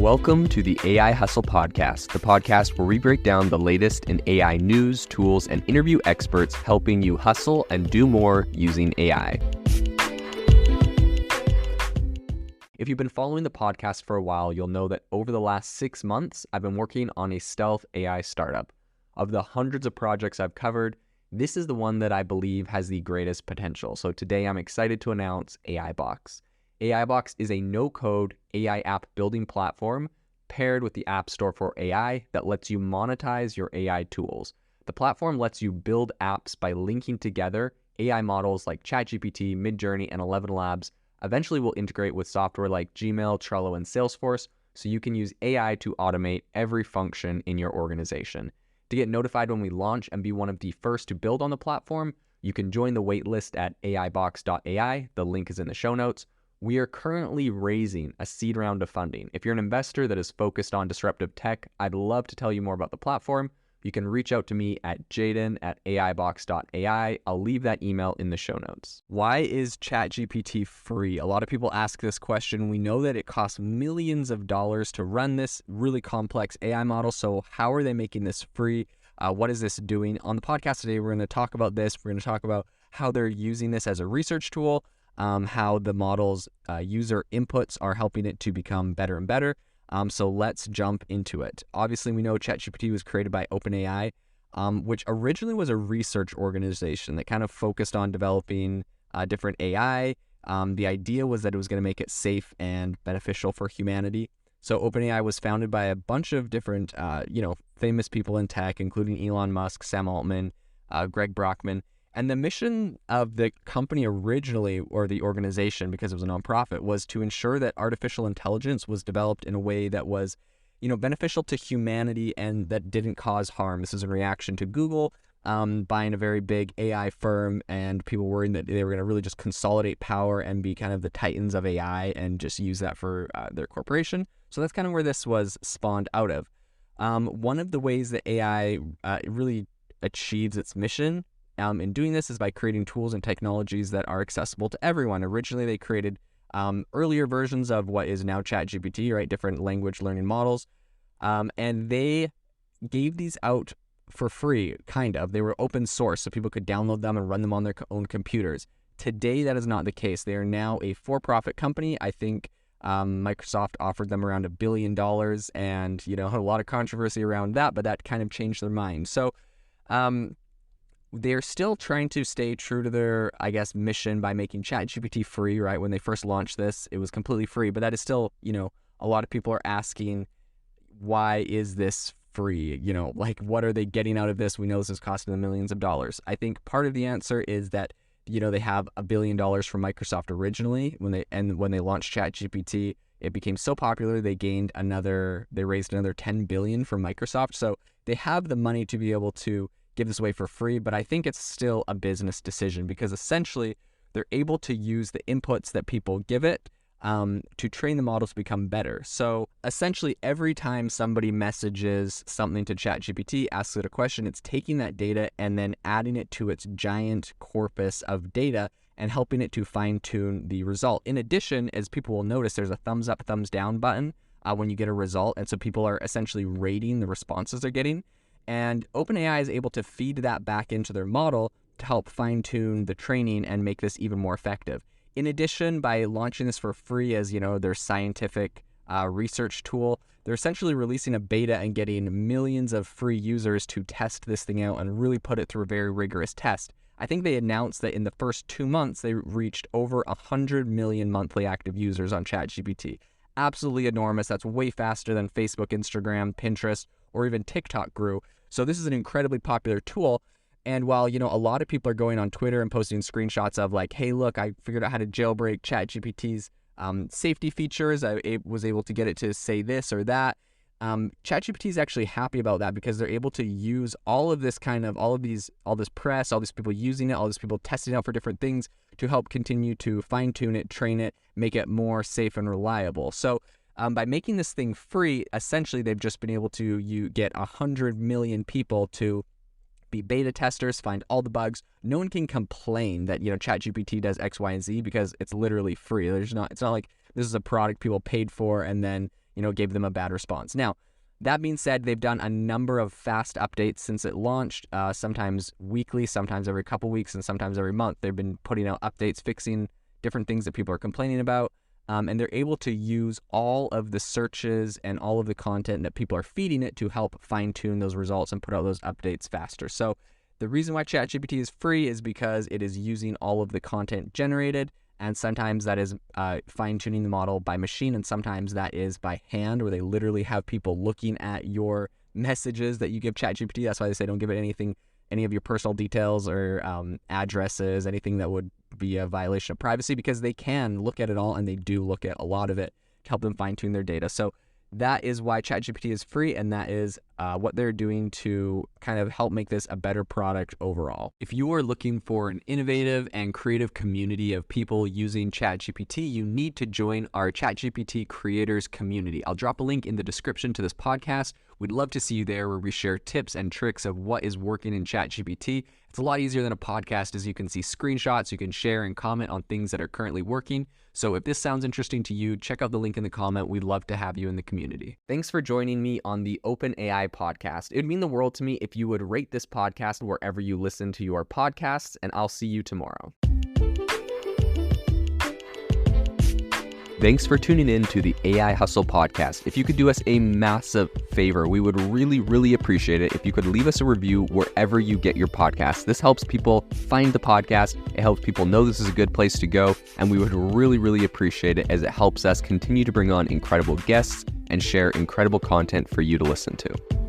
Welcome to the AI Hustle Podcast, the podcast where we break down the latest in AI news, tools, and interview experts helping you hustle and do more using AI. If you've been following the podcast for a while, you'll know that over the last 6 months, I've been working on a stealth AI startup. Of the hundreds of projects I've covered, this is the one that I believe has the greatest potential. So today I'm excited to announce AI Box. AI Box is a no-code AI app building platform paired with the App Store for AI that lets you monetize your AI tools. The platform lets you build apps by linking together AI models like ChatGPT, Midjourney, and 11 Labs. Eventually will integrate with software like Gmail, Trello, and Salesforce, so you can use AI to automate every function in your organization. To get notified when we launch and be one of the first to build on the platform, you can join the waitlist at aibox.ai. The link is in the show notes. We are currently raising a seed round of funding. If you're an investor that is focused on disruptive tech, I'd love to tell you more about the platform. You can reach out to me at jaden@aibox.ai. I'll leave that email in the show notes. Why is ChatGPT free? A lot of people ask this question. We know that it costs millions of dollars to run this really complex AI model. So how are they making this free? What is this doing? On the podcast today, we're going to talk about this. We're going to talk about how they're using this as a research tool, how the model's user inputs are helping it to become better and better. So let's jump into it. Obviously, we know ChatGPT was created by OpenAI, which originally was a research organization that kind of focused on developing different AI. The idea was that it was going to make it safe and beneficial for humanity. So OpenAI was founded by a bunch of different, famous people in tech, including Elon Musk, Sam Altman, Greg Brockman. And the mission of the company originally, or the organization, because it was a nonprofit, was to ensure that artificial intelligence was developed in a way that was, beneficial to humanity and that didn't cause harm. This is in reaction to Google buying a very big AI firm and people worrying that they were going to really just consolidate power and be kind of the titans of AI and just use that for their corporation. So that's kind of where this was spawned out of. One of the ways that AI really achieves its mission in doing this is by creating tools and technologies that are accessible to everyone. Originally, they created earlier versions of what is now ChatGPT, right? Different language learning models. And they gave these out for free, kind of. They were open source, so people could download them and run them on their own computers. Today, that is not the case. They are now a for-profit company. I think Microsoft offered them around $1 billion and, had a lot of controversy around that, but that kind of changed their mind. So, they're still trying to stay true to their, mission by making ChatGPT free, right? When they first launched this, it was completely free, but that is still, a lot of people are asking, why is this free? What are they getting out of this? We know this is costing them millions of dollars. I think part of the answer is that, they have $1 billion from Microsoft originally when they launched ChatGPT. It became so popular, they raised another $10 billion from Microsoft. So they have the money to be able to give this away for free, but I think it's still a business decision because essentially they're able to use the inputs that people give it to train the models to become better. So essentially every time somebody messages something to ChatGPT, asks it a question, it's taking that data and then adding it to its giant corpus of data and helping it to fine-tune the result. In addition, as people will notice, there's a thumbs up, thumbs down button when you get a result, and so people are essentially rating the responses they're getting. And OpenAI is able to feed that back into their model to help fine-tune the training and make this even more effective. In addition, by launching this for free as, their scientific research tool, they're essentially releasing a beta and getting millions of free users to test this thing out and really put it through a very rigorous test. I think they announced that in the first 2 months, they reached over 100 million monthly active users on ChatGPT. Absolutely enormous. That's way faster than Facebook, Instagram, Pinterest, or even TikTok grew. So this is an incredibly popular tool. And while, a lot of people are going on Twitter and posting screenshots of like, hey, look, I figured out how to jailbreak ChatGPT's safety features. I was able to get it to say this or that. ChatGPT is actually happy about that because they're able to use all this press, all these people using it, all these people testing it out for different things to help continue to fine tune it, train it, make it more safe and reliable. So by making this thing free, essentially they've just been able to get 100 million people to be beta testers, find all the bugs. No one can complain that, ChatGPT does X, Y, and Z because it's literally free. It's not like this is a product people paid for and then, gave them a bad response. Now, that being said, they've done a number of fast updates since it launched, sometimes weekly, sometimes every couple weeks, and sometimes every month. They've been putting out updates, fixing different things that people are complaining about, and they're able to use all of the searches and all of the content that people are feeding it to help fine-tune those results and put out those updates faster. So the reason why ChatGPT is free is because it is using all of the content generated, and sometimes that is fine-tuning the model by machine, and sometimes that is by hand, where they literally have people looking at your messages that you give ChatGPT. That's why they say don't give it anything, any of your personal details or addresses, anything that would be a violation of privacy, because they can look at it all, and they do look at a lot of it to help them fine-tune their data. So that is why ChatGPT is free, and that is what they're doing to kind of help make this a better product overall. If you are looking for an innovative and creative community of people using ChatGPT, you need to join our ChatGPT creators community. I'll drop a link in the description to this podcast. We'd love to see you there, where we share tips and tricks of what is working in ChatGPT. It's a lot easier than a podcast, as you can see screenshots, you can share and comment on things that are currently working. So if this sounds interesting to you, check out the link in the comment. We'd love to have you in the community. Thanks for joining me on the OpenAI podcast. It would mean the world to me if you would rate this podcast wherever you listen to your podcasts, and I'll see you tomorrow. Thanks for tuning in to the AI Hustle podcast. If you could do us a massive favor, we would really, really appreciate it if you could leave us a review wherever you get your podcasts. This helps people find the podcast. It helps people know this is a good place to go. And we would really, really appreciate it, as it helps us continue to bring on incredible guests and share incredible content for you to listen to.